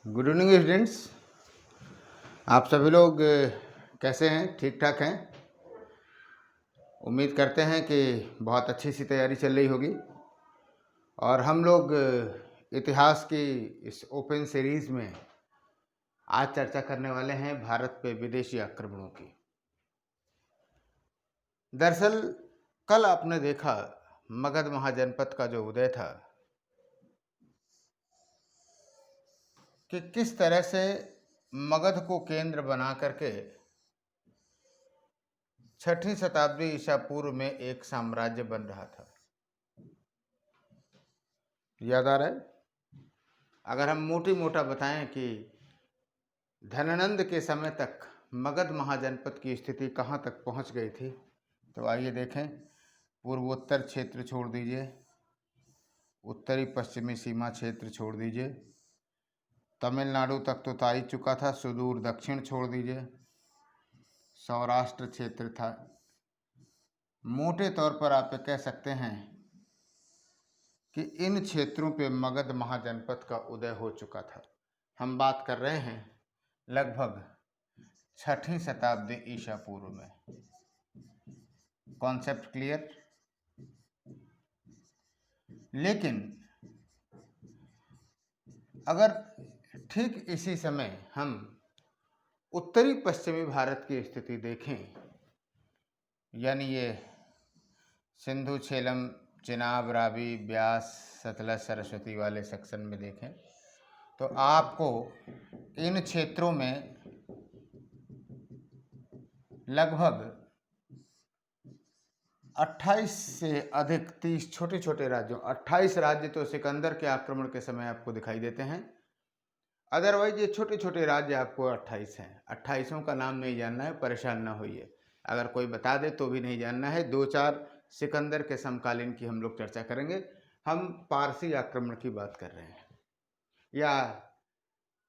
Good evening students. आप सभी लोग कैसे हैं? ठीक ठाक हैं? उम्मीद करते हैं कि बहुत अच्छी सी तैयारी चल रही होगी। और हम लोग इतिहास की इस ओपन सीरीज़ में आज चर्चा करने वाले हैं भारत पे विदेशी आक्रमणों की। दरअसल कल आपने देखा मगध महाजनपद का जो उदय था कि किस तरह से मगध को केंद्र बना करके 6वीं शताब्दी ईसा पूर्व में एक साम्राज्य बन रहा था। याद आ रहा है? अगर हम मोटी मोटा बताएं कि धनानंद के समय तक मगध महाजनपद की स्थिति कहाँ तक पहुँच गई थी, तो आइए देखें। पूर्वोत्तर क्षेत्र छोड़ दीजिए, उत्तरी पश्चिमी सीमा क्षेत्र छोड़ दीजिए, तमिलनाडु तक तो आ ही चुका था, सुदूर दक्षिण छोड़ दीजिए, सौराष्ट्र क्षेत्र था। मोटे तौर पर आप कह सकते हैं कि इन क्षेत्रों पे मगध महाजनपद का उदय हो चुका था। हम बात कर रहे हैं लगभग 6वीं शताब्दी ईसा पूर्व में। Concept clear? लेकिन अगर ठीक इसी समय हम उत्तरी पश्चिमी भारत की स्थिति देखें, यानी ये सिंधु झेलम चिनाब रावी ब्यास सतलज सरस्वती वाले सेक्शन में देखें, तो आपको इन क्षेत्रों में लगभग 28 से अधिक 30 छोटे छोटे राज्यों, 28 राज्य तो सिकंदर के आक्रमण के समय आपको दिखाई देते हैं। अदरवाइज ये छोटे छोटे राज्य आपको 28 हैं। 28ओं का नाम नहीं जानना है, परेशान ना होइए। अगर कोई बता दे तो भी नहीं जानना है। 2-4 सिकंदर के समकालीन की हम लोग चर्चा करेंगे। हम पारसी आक्रमण की बात कर रहे हैं, या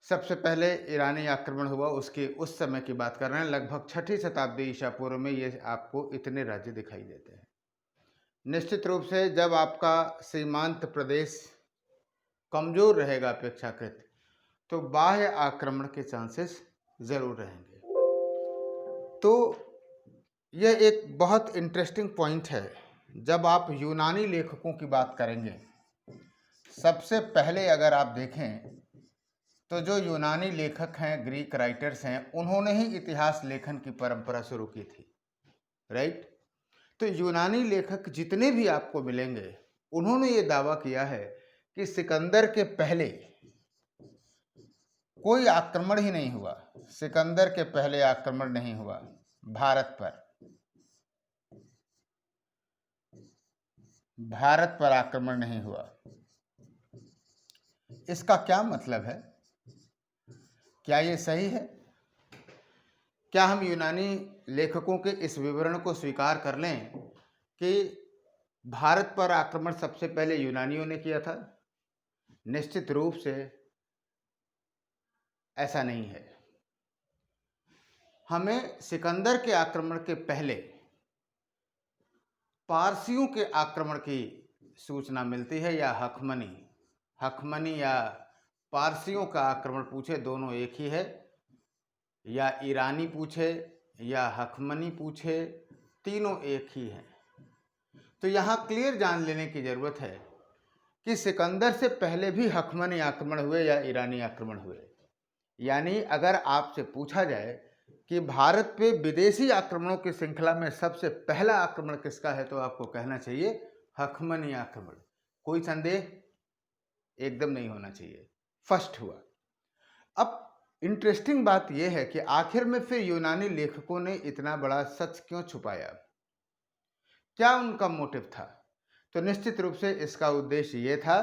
सबसे पहले ईरानी आक्रमण हुआ उसके उस समय की बात कर रहे हैं। लगभग 6वीं शताब्दी ईसा पूर्व में ये आपको इतने राज्य दिखाई देते हैं। निश्चित रूप से जब आपका सीमांत प्रदेश कमजोर रहेगा अपेक्षाकृत, तो बाह्य आक्रमण के चांसेस जरूर रहेंगे। तो यह एक बहुत इंटरेस्टिंग पॉइंट है। जब आप यूनानी लेखकों की बात करेंगे, सबसे पहले अगर आप देखें तो जो यूनानी लेखक हैं, ग्रीक राइटर्स हैं, उन्होंने ही इतिहास लेखन की परंपरा शुरू की थी, राइट? तो यूनानी लेखक जितने भी आपको मिलेंगे, उन्होंने ये दावा किया है कि सिकंदर के पहले कोई आक्रमण ही नहीं हुआ। सिकंदर के पहले आक्रमण नहीं हुआ भारत पर। भारत पर आक्रमण नहीं हुआ। इसका क्या मतलब है? क्या ये सही है? क्या हम यूनानी लेखकों के इस विवरण को स्वीकार कर लें कि भारत पर आक्रमण सबसे पहले यूनानियों ने किया था? निश्चित रूप से ऐसा नहीं है। हमें सिकंदर के आक्रमण के पहले पारसियों के आक्रमण की सूचना मिलती है, या हखमनी या पारसियों का आक्रमण पूछे, दोनों एक ही है। या ईरानी पूछे या हखमनी पूछे, तीनों एक ही हैं। तो यहाँ क्लियर जान लेने की जरूरत है कि सिकंदर से पहले भी हखमनी आक्रमण हुए या ईरानी आक्रमण हुए। यानी अगर आपसे पूछा जाए कि भारत पे विदेशी आक्रमणों की श्रृंखला में सबसे पहला आक्रमण किसका है, तो आपको कहना चाहिए हखमनी आक्रमण। कोई संदेह एकदम नहीं होना चाहिए, फर्स्ट हुआ। अब इंटरेस्टिंग बात यह है कि आखिर में फिर यूनानी लेखकों ने इतना बड़ा सच क्यों छुपाया? क्या उनका मोटिव था? तो निश्चित रूप से इसका उद्देश्य यह था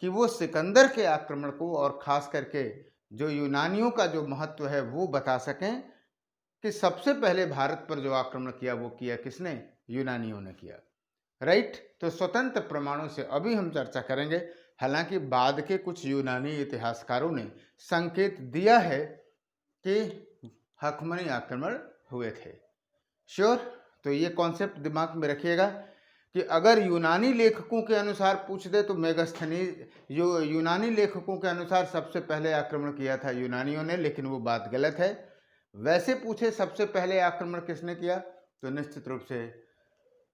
कि वो सिकंदर के आक्रमण को, और खास करके जो यूनानियों का जो महत्व है, वो बता सकें कि सबसे पहले भारत पर जो आक्रमण किया वो किया किसने? यूनानियों ने किया, राइट? तो स्वतंत्र प्रमाणों से अभी हम चर्चा करेंगे। हालांकि बाद के कुछ यूनानी इतिहासकारों ने संकेत दिया है कि हखमनी आक्रमण हुए थे। श्योर? तो ये कॉन्सेप्ट दिमाग में रखिएगा कि अगर यूनानी लेखकों के अनुसार पूछ दे तो मेगास्थनीज, जो यूनानी लेखकों के अनुसार सबसे पहले आक्रमण किया था यूनानियों ने, लेकिन वो बात गलत है। वैसे पूछे सबसे पहले आक्रमण किसने किया, तो निश्चित रूप से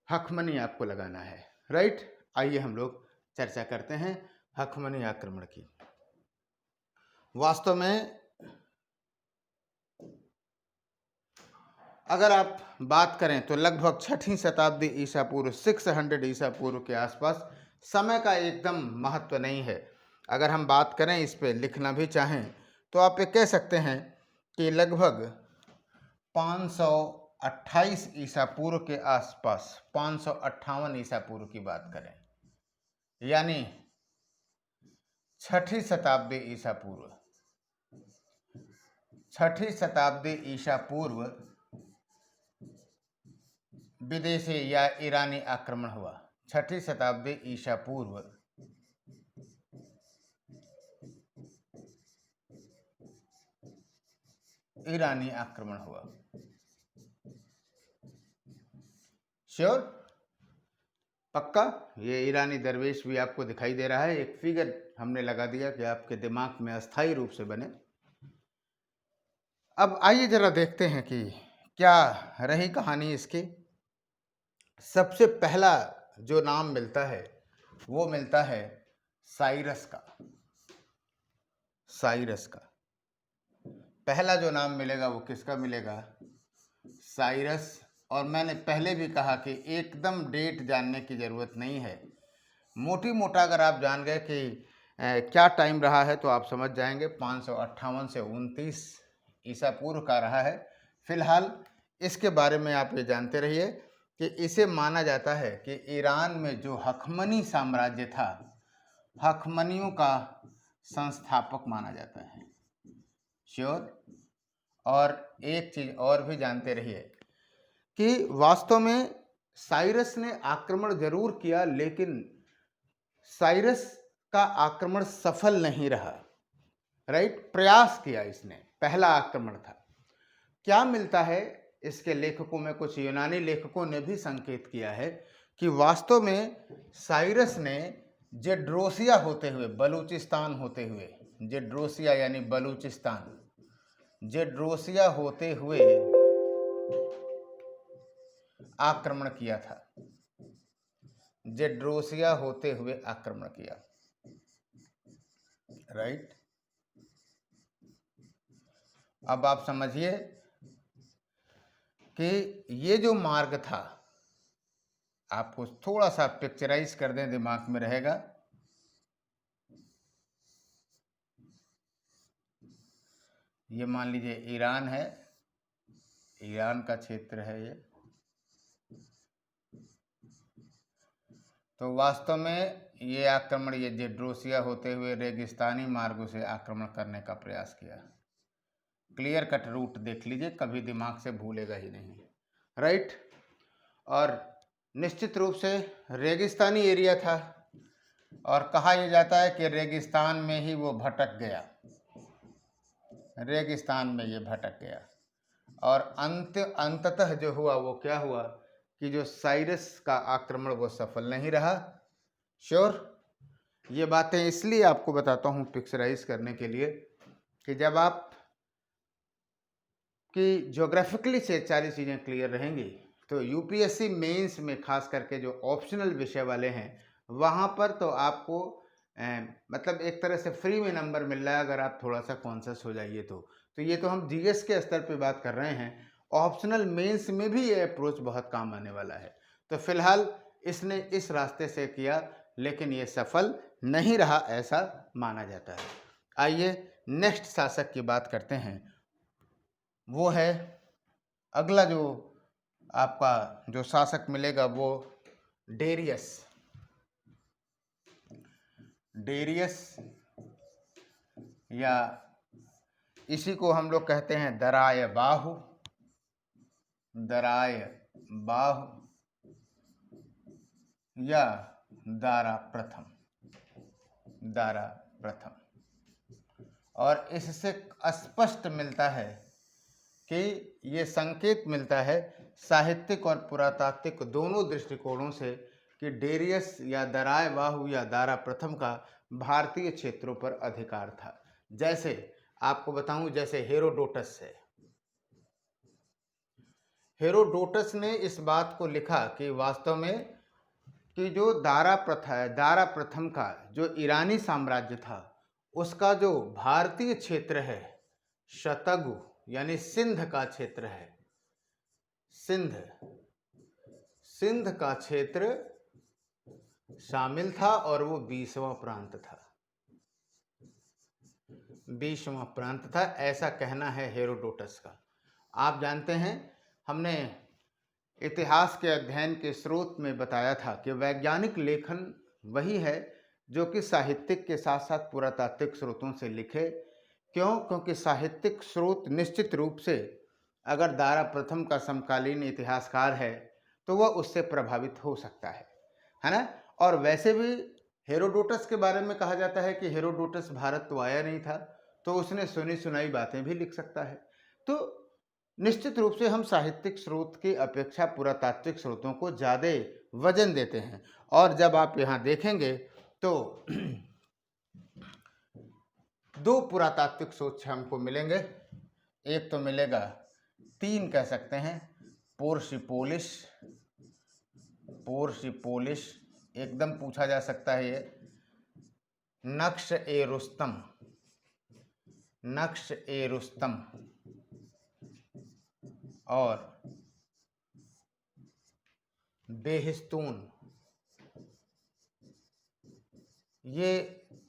हखमनी आपको लगाना है, राइट। आइए हम लोग चर्चा करते हैं हखमनी आक्रमण की। वास्तव में अगर आप बात करें तो लगभग 6वीं शताब्दी ईसा पूर्व, 600 ईसा पूर्व के आसपास, समय का एकदम महत्व नहीं है। अगर हम बात करें, इस पे लिखना भी चाहें तो आप ये कह सकते हैं कि लगभग 528 ईसा पूर्व के आसपास, 558 ईसा पूर्व की बात करें, यानी 6वीं शताब्दी ईसा पूर्व, 6वीं शताब्दी ईसा पूर्व विदेशी या ईरानी आक्रमण हुआ। 6वीं शताब्दी ईसा पूर्व ईरानी आक्रमण हुआ। श्योर, पक्का। ये ईरानी दरवेश भी आपको दिखाई दे रहा है, एक फिगर हमने लगा दिया कि आपके दिमाग में अस्थायी रूप से बने। अब आइए जरा देखते हैं कि क्या रही कहानी इसकी। सबसे पहला जो नाम मिलता है वो मिलता है साइरस का। साइरस का पहला जो नाम मिलेगा वो किसका मिलेगा, साइरस। और मैंने पहले भी कहा कि एकदम डेट जानने की ज़रूरत नहीं है, मोटी मोटा अगर आप जान गए कि क्या टाइम रहा है तो आप समझ जाएंगे। 558 से 29 ईसा पूर्व का रहा है। फिलहाल इसके बारे में आप ये जानते रहिए कि इसे माना जाता है कि ईरान में जो हखमनी साम्राज्य था, हखमनियों का संस्थापक माना जाता है। श्योर। और एक चीज और भी जानते रहिए कि वास्तव में साइरस ने आक्रमण जरूर किया, लेकिन साइरस का आक्रमण सफल नहीं रहा, राइट। प्रयास किया इसने, पहला आक्रमण था। क्या मिलता है इसके लेखकों में, कुछ यूनानी लेखकों ने भी संकेत किया है कि वास्तव में साइरस ने जेड्रोसिया होते हुए, बलूचिस्तान होते हुए, जेड्रोसिया यानी बलूचिस्तान, जेड्रोसिया होते हुए आक्रमण किया था। जेड्रोसिया होते हुए आक्रमण किया, राइट। अब आप समझिए कि ये जो मार्ग था, आपको थोड़ा सा पिक्चराइज कर दें, दिमाग में रहेगा। ये मान लीजिए ईरान है, ईरान का क्षेत्र है ये। तो वास्तव में ये आक्रमण, ये जेड्रोसिया होते हुए रेगिस्तानी मार्गों से आक्रमण करने का प्रयास किया। क्लियर कट रूट देख लीजिए, कभी दिमाग से भूलेगा ही नहीं, राइट। और निश्चित रूप से रेगिस्तानी एरिया था, और कहा यह जाता है कि रेगिस्तान में ही वो भटक गया, रेगिस्तान में ये भटक गया। और अंततः जो हुआ वो क्या हुआ कि जो साइरस का आक्रमण वो सफल नहीं रहा। श्योर। ये बातें इसलिए आपको बताता हूँ पिक्चराइज करने के लिए कि जब आप कि ज्योग्राफिकली से सारी चीज़ें क्लियर रहेंगी तो यूपीएससी मेंस में खास करके जो ऑप्शनल विषय वाले हैं वहाँ पर तो आपको मतलब एक तरह से फ्री में नंबर मिल रहा है, अगर आप थोड़ा सा कॉन्शियस हो जाइए तो ये तो हम जीएस के स्तर पे बात कर रहे हैं। ऑप्शनल मेंस में भी ये अप्रोच बहुत काम आने वाला है। तो फिलहाल इसने इस रास्ते से किया, लेकिन ये सफल नहीं रहा, ऐसा माना जाता है। आइए नेक्स्ट शासक की बात करते हैं। वो है अगला जो आपका जो शासक मिलेगा वो डेरियस। डेरियस या इसी को हम लोग कहते हैं दराय बाहु, दराय बाहु या दारा प्रथम, दारा प्रथम। और इससे स्पष्ट मिलता है कि ये संकेत मिलता है साहित्यिक और पुरातात्विक दोनों दृष्टिकोणों से कि डेरियस या दराय बाहु या दारा प्रथम का भारतीय क्षेत्रों पर अधिकार था। जैसे आपको बताऊं, जैसे हेरोडोटस है, हेरोडोटस ने इस बात को लिखा कि वास्तव में कि जो दारा प्रथा है, दारा प्रथम का जो ईरानी साम्राज्य था, उसका जो भारतीय क्षेत्र है शतगु यानी सिंध का क्षेत्र है, सिंध का क्षेत्र शामिल था और वो 20वां प्रांत था, 20वां प्रांत था, ऐसा कहना है हेरोडोटस का। आप जानते हैं, हमने इतिहास के अध्ययन के स्रोत में बताया था कि वैज्ञानिक लेखन वही है जो कि साहित्यिक के साथ साथ पुरातात्विक स्रोतों से लिखे। क्यों? क्योंकि साहित्यिक स्रोत निश्चित रूप से अगर दारा प्रथम का समकालीन इतिहासकार है तो वह उससे प्रभावित हो सकता है ना। और वैसे भी हेरोडोटस के बारे में कहा जाता है कि हेरोडोटस भारत तो आया नहीं था, तो उसने सुनी सुनाई बातें भी लिख सकता है। तो निश्चित रूप से हम साहित्यिक स्रोत की अपेक्षा पुरातात्विक स्रोतों को ज़्यादा वजन देते हैं। और जब आप यहाँ देखेंगे तो दो पुरातात्विक स्रोत हमको मिलेंगे। एक तो मिलेगा, तीन कह सकते हैं, पोर्सिपोलिस एकदम पूछा जा सकता है ये, नक्श ए रुस्तम और बेहिस्तून। ये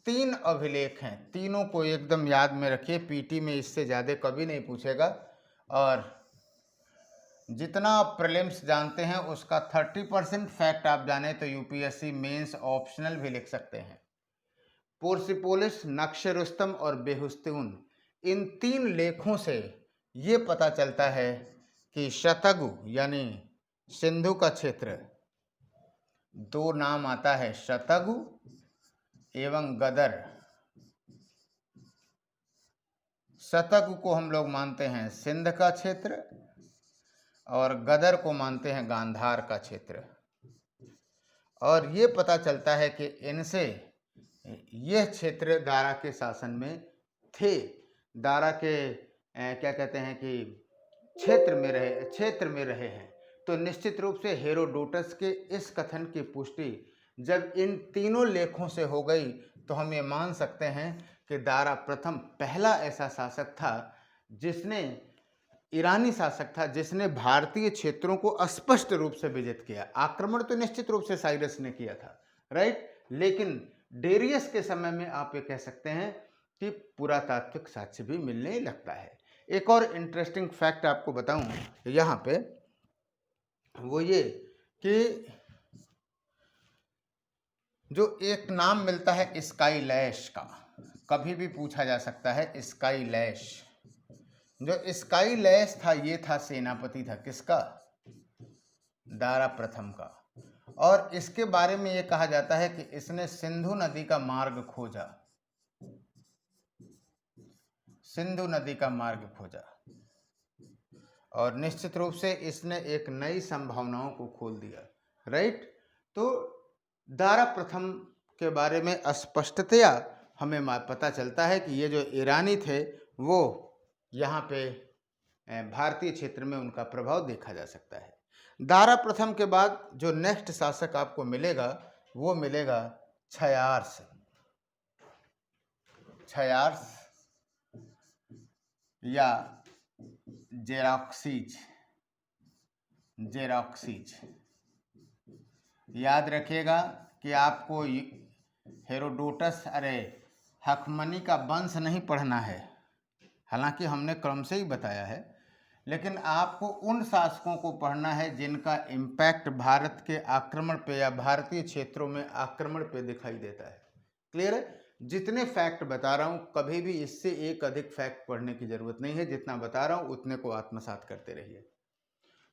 तीन अभिलेख हैं, तीनों को एकदम याद में रखिए, पीटी में इससे ज़्यादा कभी नहीं पूछेगा। और जितना आप प्रीलिम्स जानते हैं उसका 30% फैक्ट आप जाने तो यूपीएससी मेंस ऑप्शनल भी लिख सकते हैं। पोर्सिपोलिस, नक्श रुस्तम और बेहुस्तून, इन तीन लेखों से ये पता चलता है कि शतगु यानी सिंधु का क्षेत्र, दो नाम आता है, शतगु एवं गदर। शतगु को हम लोग मानते हैं सिंध का क्षेत्र और गदर को मानते हैं गांधार का क्षेत्र। और ये पता चलता है कि इनसे यह क्षेत्र दारा के शासन में थे, दारा के क्या कहते हैं कि क्षेत्र में रहे हैं। तो निश्चित रूप से हेरोडोटस के इस कथन की पुष्टि जब इन तीनों लेखों से हो गई तो हम ये मान सकते हैं कि दारा प्रथम पहला ऐसा शासक था जिसने, ईरानी शासक था जिसने भारतीय क्षेत्रों को स्पष्ट रूप से विजित किया। आक्रमण तो निश्चित रूप से साइरस ने किया था, राइट, लेकिन डेरियस के समय में आप ये कह सकते हैं कि पुरातात्विक साक्ष्य भी मिलने लगता है। एक और इंटरेस्टिंग फैक्ट आपको बताऊं यहाँ पे, वो ये कि जो एक नाम मिलता है स्काईलैश का, कभी भी पूछा जा सकता है, स्काईलैश। जो स्काईलैश था ये था सेनापति था किसका? दारा प्रथम का। और इसके बारे में ये कहा जाता है कि इसने सिंधु नदी का मार्ग खोजा, सिंधु नदी का मार्ग खोजा और निश्चित रूप से इसने एक नई संभावनाओं को खोल दिया, राइट। तो दारा प्रथम के बारे में स्पष्टतया हमें पता चलता है कि ये जो ईरानी थे वो यहाँ पे भारतीय क्षेत्र में उनका प्रभाव देखा जा सकता है। दारा प्रथम के बाद जो नेक्स्ट शासक आपको मिलेगा वो मिलेगा क्षयार्स या जेरॉक्सीज। याद रखिएगा कि आपको हेरोडोटस हखमनी का वंश नहीं पढ़ना है, हालांकि हमने क्रम से ही बताया है, लेकिन आपको उन शासकों को पढ़ना है जिनका इम्पैक्ट भारत के आक्रमण पे या भारतीय क्षेत्रों में आक्रमण पे दिखाई देता है। क्लियर है? जितने फैक्ट बता रहा हूँ कभी भी इससे एक अधिक फैक्ट पढ़ने की जरूरत नहीं है, जितना बता रहा हूँ उतने को आत्मसात करते रहिए।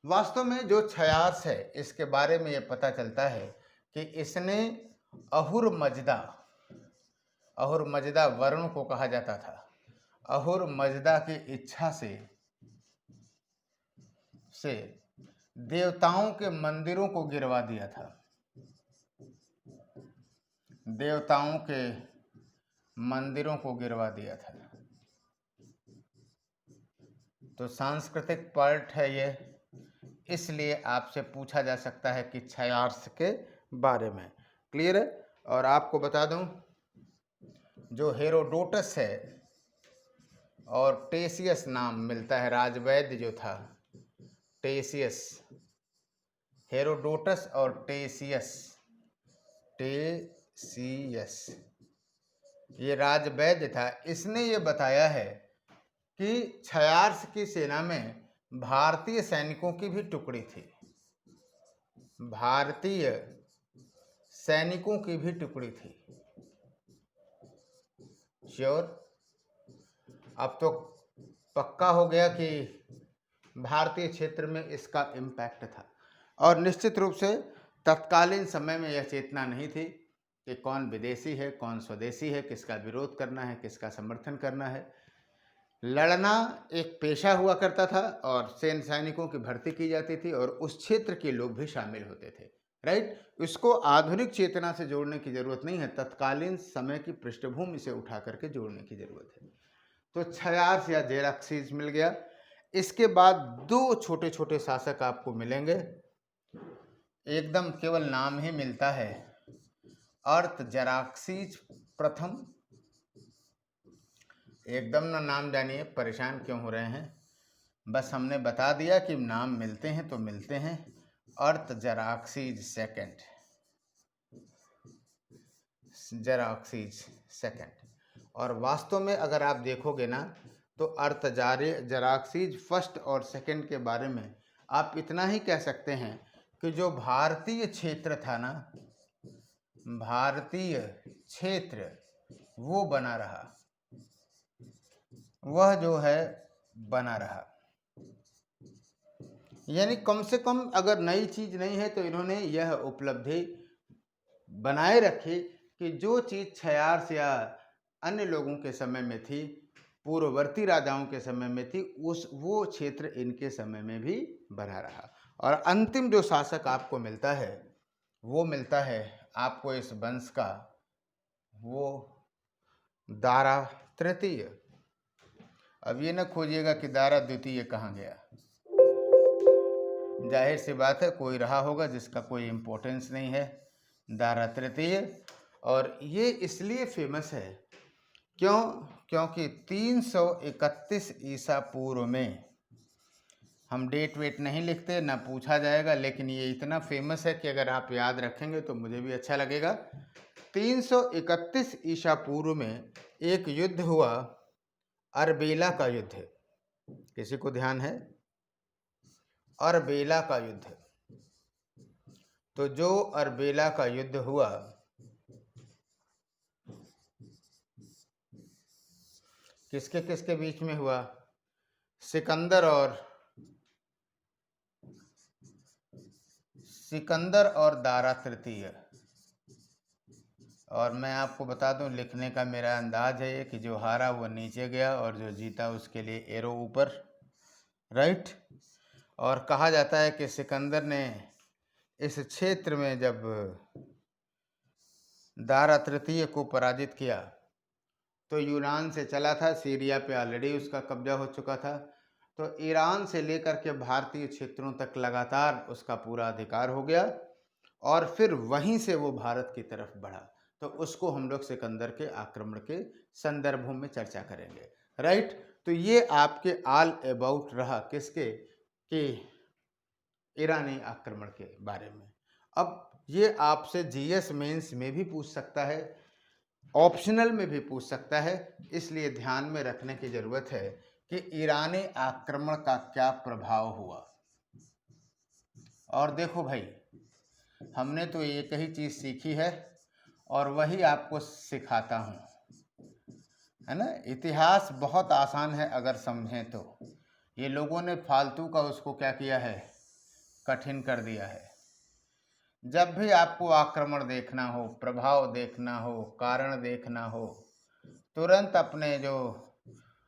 वास्तव में जो क्षयार्स है इसके बारे में ये पता चलता है कि इसने अहुर मजदा वर्ण को कहा जाता था, अहुर मजदा की इच्छा से देवताओं के मंदिरों को गिरवा दिया था। देवताओं के मंदिरों को गिरवा दिया था। तो सांस्कृतिक पार्ट है ये, इसलिए आपसे पूछा जा सकता है कि क्षयार्ष के बारे में। क्लियर है? और आपको बता दूं, जो हेरोडोटस है और टेसियस नाम मिलता है, राजवैद्य जो था टेसियस, हेरोडोटस और टेसियस, ये राजवैद्य था। इसने ये बताया है कि क्षयार्ष की सेना में भारतीय सैनिकों की भी टुकड़ी थी, भारतीय सैनिकों की भी टुकड़ी थी। श्योर? अब तो पक्का हो गया कि भारतीय क्षेत्र में इसका इम्पैक्ट था। और निश्चित रूप से तत्कालीन समय में यह चेतना नहीं थी कि कौन विदेशी है, कौन स्वदेशी है, किसका विरोध करना है, किसका समर्थन करना है। लड़ना एक पेशा हुआ करता था और सैनिकों की भर्ती की जाती थी और उस क्षेत्र के लोग भी शामिल होते थे। राइट? इसको आधुनिक चेतना से जोड़ने की जरूरत नहीं है, तत्कालीन समय की पृष्ठभूमि से उठा करके जोड़ने की जरूरत है। तो क्षयार्ष या जेराक्सीज मिल गया। इसके बाद दो छोटे छोटे शासक आपको मिलेंगे, एकदम केवल नाम ही मिलता है, अर्थजराक्सीज प्रथम। एकदम ना नाम जानिए, परेशान क्यों हो रहे हैं, बस हमने बता दिया कि नाम मिलते हैं तो मिलते हैं। अर्थजराक्सीज सेकंड, जराक्सीज सेकंड। और वास्तव में अगर आप देखोगे ना तो अर्थजराक्सीज फर्स्ट और सेकंड के बारे में आप इतना ही कह सकते हैं कि जो भारतीय क्षेत्र था ना, भारतीय क्षेत्र वो बना रहा, वह जो है बना रहा। यानी कम से कम अगर नई चीज नहीं है तो इन्होंने यह उपलब्धि बनाए रखी कि जो चीज क्षयार्ष या अन्य लोगों के समय में थी, पूर्ववर्ती राजाओं के समय में थी, वो क्षेत्र इनके समय में भी बना रहा। और अंतिम जो शासक आपको मिलता है वो मिलता है आपको इस वंश का, वो दारा तृतीय। अब ये न खोजिएगा कि दारा द्वितीय कहाँ गया, जाहिर सी बात है कोई रहा होगा जिसका कोई इम्पोर्टेंस नहीं है, दारा तृतीय। और ये इसलिए फेमस है क्योंकि 331 ईसा पूर्व में, हम डेट वेट नहीं लिखते ना पूछा जाएगा, लेकिन ये इतना फेमस है कि अगर आप याद रखेंगे तो मुझे भी अच्छा लगेगा। 331 ईसा पूर्व में एक युद्ध हुआ, अरबेला का युद्ध। किसी को ध्यान है? अरबेला का युद्ध। तो जो अरबेला का युद्ध हुआ, किसके किसके बीच में हुआ? सिकंदर और दारा तृतीय। और मैं आपको बता दूं, लिखने का मेरा अंदाज है कि जो हारा वो नीचे गया और जो जीता उसके लिए एरो ऊपर। राइट? और कहा जाता है कि सिकंदर ने इस क्षेत्र में जब दारा तृतीय को पराजित किया तो यूनान से चला था, सीरिया पे ऑलरेडी उसका कब्जा हो चुका था, तो ईरान से लेकर के भारतीय क्षेत्रों तक लगातार उसका पूरा अधिकार हो गया और फिर वहीं से वो भारत की तरफ बढ़ा। तो उसको हम लोग सिकंदर के आक्रमण के संदर्भों में चर्चा करेंगे। राइट? तो ये आपके ऑल अबाउट रहा किसके, कि ईरानी आक्रमण के बारे में। अब ये आपसे जीएस मेंस में भी पूछ सकता है, ऑप्शनल में भी पूछ सकता है, इसलिए ध्यान में रखने की जरूरत है कि ईरानी आक्रमण का क्या प्रभाव हुआ। और देखो भाई, हमने तो एक ही चीज सीखी है और वही आपको सिखाता हूँ, है ना? इतिहास बहुत आसान है अगर समझें तो। ये लोगों ने फालतू का उसको क्या किया है, कठिन कर दिया है। जब भी आपको आक्रमण देखना हो, प्रभाव देखना हो, कारण देखना हो, तुरंत अपने जो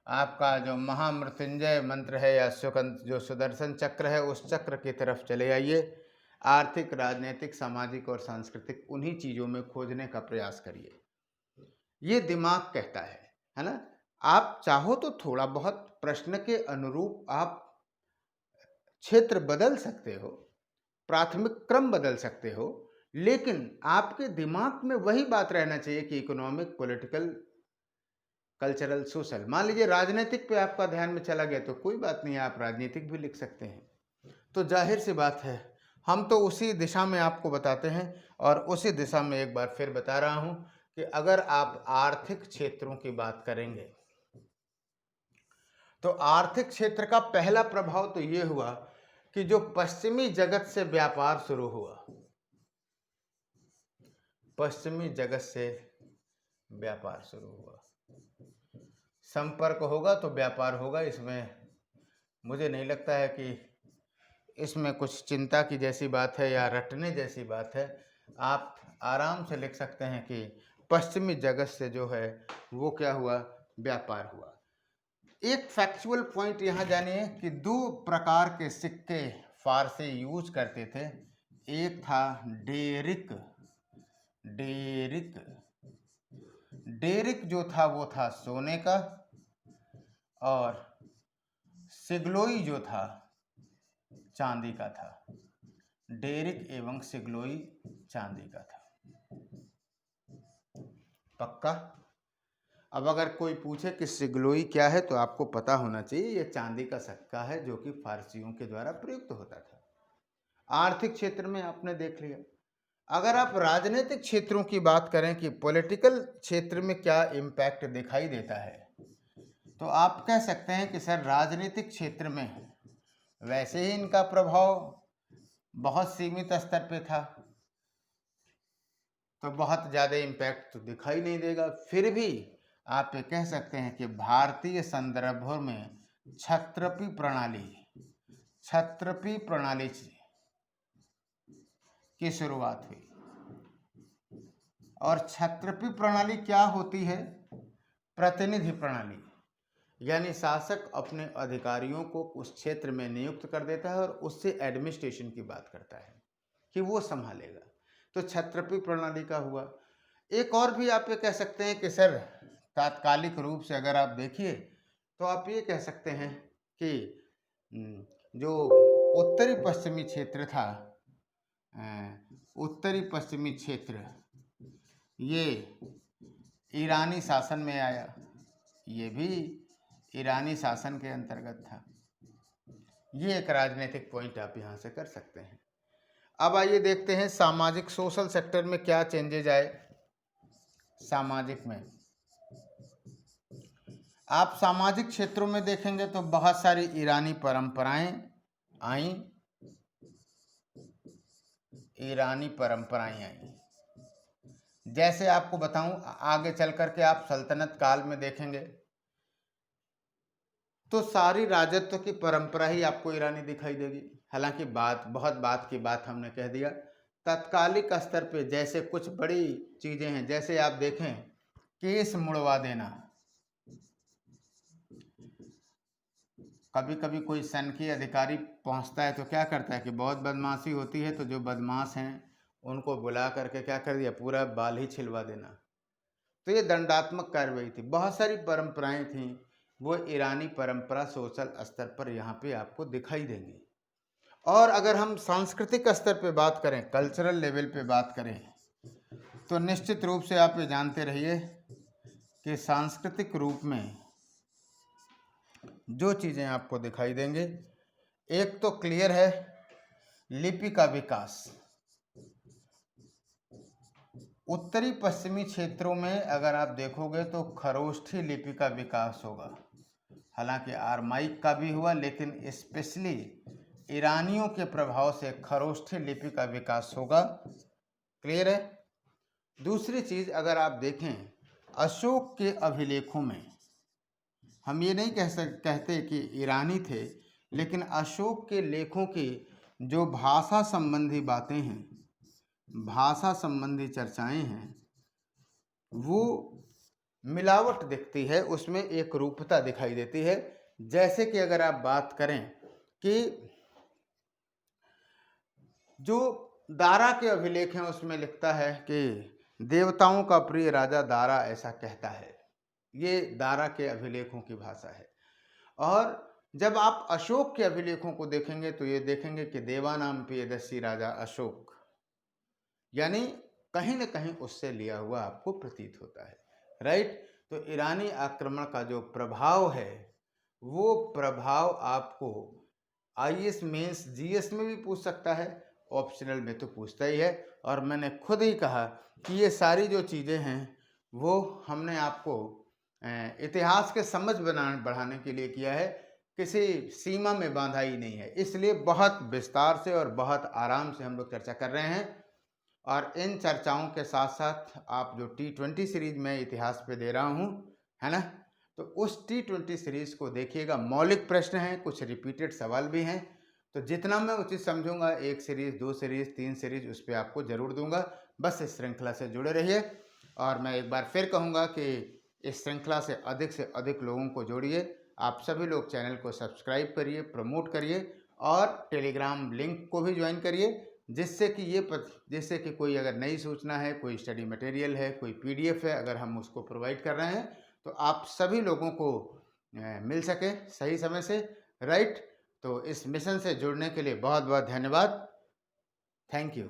आपका जो महामृत्युंजय मंत्र है या जो सुदर्शन चक्र है, उस चक्र की तरफ चले आइए। आर्थिक, राजनीतिक, सामाजिक और सांस्कृतिक उन्हीं चीज़ों में खोजने का प्रयास करिए। ये दिमाग कहता है ना? आप चाहो तो थोड़ा बहुत प्रश्न के अनुरूप आप क्षेत्र बदल सकते हो, प्राथमिक क्रम बदल सकते हो, लेकिन आपके दिमाग में वही बात रहना चाहिए कि इकोनॉमिक, पॉलिटिकल, कल्चरल, सोशल। मान लीजिए राजनीतिक पे आपका ध्यान में चला गया तो कोई बात नहीं, आप राजनीतिक भी लिख सकते हैं। तो जाहिर सी बात है, हम तो उसी दिशा में आपको बताते हैं और उसी दिशा में एक बार फिर बता रहा हूं कि अगर आप आर्थिक क्षेत्रों की बात करेंगे तो आर्थिक क्षेत्र का पहला प्रभाव तो ये हुआ कि जो पश्चिमी जगत से व्यापार शुरू हुआ, पश्चिमी जगत से व्यापार शुरू हुआ। संपर्क होगा तो व्यापार होगा, इसमें मुझे नहीं लगता है कि इसमें कुछ चिंता की जैसी बात है या रटने जैसी बात है। आप आराम से लिख सकते हैं कि पश्चिमी जगत से जो है वो क्या हुआ, व्यापार हुआ। एक फैक्चुअल पॉइंट यहाँ जानिए कि दो प्रकार के सिक्के फारसी यूज करते थे। एक था डेरिक, डेरिक जो था वो था सोने का, और सिग्लोई जो था चांदी का था। डेरिक एवं सिग्लोई चांदी का था। पक्का? अब अगर कोई पूछे कि सिग्लोई क्या है तो आपको पता होना चाहिए ये चांदी का सिक्का है जो कि फारसियों के द्वारा प्रयुक्त होता था। आर्थिक क्षेत्र में आपने देख लिया। अगर आप राजनीतिक क्षेत्रों की बात करें कि पॉलिटिकल क्षेत्र में क्या इम्पैक्ट दिखाई देता है, तो आप कह सकते हैं कि सर राजनीतिक क्षेत्र में वैसे ही इनका प्रभाव बहुत सीमित स्तर पे था, तो बहुत ज़्यादा इम्पैक्ट तो दिखाई नहीं देगा। फिर भी आप ये कह सकते हैं कि भारतीय संदर्भों में क्षत्रपी प्रणाली की शुरुआत हुई। और क्षत्रपी प्रणाली क्या होती है? प्रतिनिधि प्रणाली, यानी शासक अपने अधिकारियों को उस क्षेत्र में नियुक्त कर देता है और उससे एडमिनिस्ट्रेशन की बात करता है कि वो संभालेगा, तो क्षत्रपी प्रणाली का हुआ। एक और भी आप ये कह सकते हैं कि सर तात्कालिक रूप से अगर आप देखिए तो आप ये कह सकते हैं कि जो उत्तरी पश्चिमी क्षेत्र था, उत्तरी पश्चिमी क्षेत्र ये ईरानी शासन में आया, ये भी ईरानी शासन के अंतर्गत था। ये एक राजनीतिक पॉइंट आप यहाँ से कर सकते हैं। अब आइए देखते हैं सामाजिक, सोशल सेक्टर में क्या चेंजेज आए। सामाजिक में आप सामाजिक क्षेत्रों में देखेंगे तो बहुत सारी ईरानी परंपराएं आई, जैसे आपको बताऊं, आगे चल करके आप सल्तनत काल में देखेंगे तो सारी राजत्व की परंपरा ही आपको ईरानी दिखाई देगी। हालांकि बहुत बात की बात हमने कह दिया। तत्कालिक स्तर पे जैसे कुछ बड़ी चीजें हैं, जैसे आप देखें केस मुड़वा देना। कभी कभी कोई सनकी अधिकारी पहुंचता है तो क्या करता है कि बहुत बदमाशी होती है तो जो बदमाश हैं उनको बुला करके क्या कर दिया, पूरा बाल ही छिलवा देना। तो ये दंडात्मक कार्रवाई थी। बहुत सारी परंपराएं थीं, वो ईरानी परंपरा सोशल स्तर पर यहाँ पे आपको दिखाई देंगी। और अगर हम सांस्कृतिक स्तर पे बात करें, कल्चरल लेवल पे बात करें, तो निश्चित रूप से आप ये जानते रहिए कि सांस्कृतिक रूप में जो चीज़ें आपको दिखाई देंगे, एक तो क्लियर है लिपि का विकास। उत्तरी पश्चिमी क्षेत्रों में अगर आप देखोगे तो खरोष्ठी लिपि का विकास होगा। हालांकि आरमाइक का भी हुआ, लेकिन स्पेशली ईरानियों के प्रभाव से खरोष्ठी लिपि का विकास होगा। क्लियर है? दूसरी चीज़ अगर आप देखें अशोक के अभिलेखों में, हम ये नहीं कहते कि ईरानी थे, लेकिन अशोक के लेखों की जो भाषा संबंधी बातें हैं, भाषा संबंधी चर्चाएं हैं, वो मिलावट दिखती है, उसमें एक रूपता दिखाई देती है। जैसे कि अगर आप बात करें कि जो दारा के अभिलेख हैं उसमें लिखता है कि देवताओं का प्रिय राजा दारा ऐसा कहता है। ये दारा के अभिलेखों की भाषा है। और जब आप अशोक के अभिलेखों को देखेंगे तो ये देखेंगे कि देवानाम प्रियदर्शी राजा अशोक, यानी कहीं न कहीं उससे लिया हुआ आपको प्रतीत होता है, राइट। तो ईरानी आक्रमण का जो प्रभाव है वो प्रभाव आपको आईएएस मेंस जीएस में भी पूछ सकता है, ऑप्शनल में तो पूछता ही है। और मैंने खुद ही कहा कि ये सारी जो चीज़ें हैं वो हमने आपको इतिहास के समझ बढ़ाने के लिए किया है, किसी सीमा में बांधा ही नहीं है। इसलिए बहुत विस्तार से और बहुत आराम से हम लोग चर्चा कर रहे हैं। और इन चर्चाओं के साथ साथ आप जो T20 सीरीज में इतिहास पे दे रहा हूँ, है ना, तो उस T20 सीरीज को देखिएगा। मौलिक प्रश्न हैं, कुछ रिपीटेड सवाल भी हैं, तो जितना मैं उचित समझूंगा 1 सीरीज 2 सीरीज 3 सीरीज उस पर आपको जरूर दूंगा। बस इस श्रृंखला से जुड़े रहिए। और मैं एक बार फिर कहूँगा कि इस श्रृंखला से अधिक लोगों को जोड़िए। आप सभी लोग चैनल को सब्सक्राइब करिए, प्रमोट करिए और टेलीग्राम लिंक को भी ज्वाइन करिए, जिससे कि कोई अगर नई सूचना है, कोई स्टडी मटेरियल है, कोई पीडीएफ है, अगर हम उसको प्रोवाइड कर रहे हैं तो आप सभी लोगों को मिल सके सही समय से, राइट। तो इस मिशन से जुड़ने के लिए बहुत बहुत धन्यवाद। Thank you.